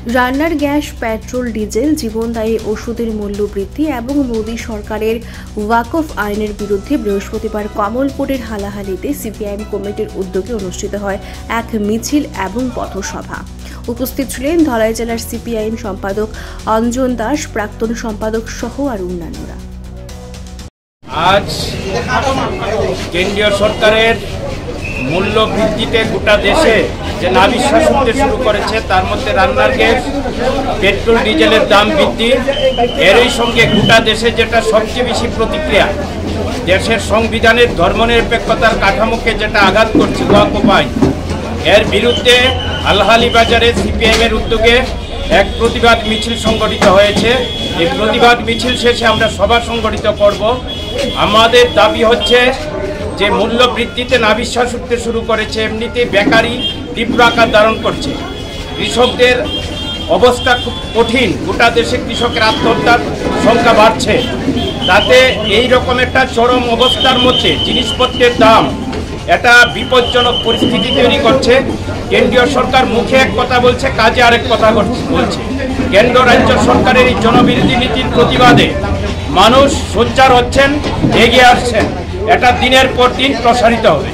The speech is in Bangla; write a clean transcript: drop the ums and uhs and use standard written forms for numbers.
রান্নার গ্যাস, পেট্রোল, ডিজেল, জীবনদায়ী ওষুধের মূল্য বৃদ্ধি এবং মোদী সরকারের ওয়াকফ আইনের বিরুদ্ধে বৃহস্পতিবার কমলপুরের হালাহালিতে সিপিআইএম কমিটির উদ্যোগে অনুষ্ঠিত হয় এক মিছিল এবং পথসভা। উপস্থিত ছিলেন ধলাই জেলার সিপিআইএম সম্পাদক অঞ্জন দাস, প্রাক্তন সম্পাদক সহ আর অন্যান্যরা। আজ কেন্দ্রীয় সরকারের মূল্য বৃদ্ধিতে গোটা দেশে যে নাবিশ্বাস উঠতে শুরু করেছে, তার মধ্যে রান্নার গ্যাস, পেট্রোল, ডিজেলের দাম বৃদ্ধি, এরই সঙ্গে গোটা দেশে যেটা সবচেয়ে বেশি প্রতিক্রিয়া, দেশের সংবিধানের ধর্মনিরপেক্ষতার কাঠামোকে যেটা আঘাত করছে ওয়াকফ আইন, এর বিরুদ্ধে আলহালি বাজারে সিপিআইএমের উদ্যোগে এক প্রতিবাদ মিছিল সংগঠিত হয়েছে। এই প্রতিবাদ মিছিল শেষে আমরা সভা সংগঠিত করব। আমাদের দাবি হচ্ছে যে মূল্য বৃদ্ধিতে নাবিশ্বাস উঠতে শুরু করেছে, এমনিতে বেকারি তীব্র আকার ধারণ করছে, কৃষকদের অবস্থা খুব কঠিন, গোটা দেশে কৃষকের আত্মহত্যার সংখ্যা বাড়ছে। তাতে এই রকম একটা চরম অবস্থার মধ্যে জিনিসপত্রের দাম এটা বিপজ্জনক পরিস্থিতি তৈরি করছে। কেন্দ্রীয় সরকার মুখে এক কথা বলছে, কাজে আরেক কথা বলছে। কেন্দ্র রাজ্য সরকারের এই জনবিরোধী নীতির প্রতিবাদে মানুষ সোচ্চার হচ্ছেন, এগিয়ে আসছেন। এটা দিনের পর দিন প্রসারিত হবে।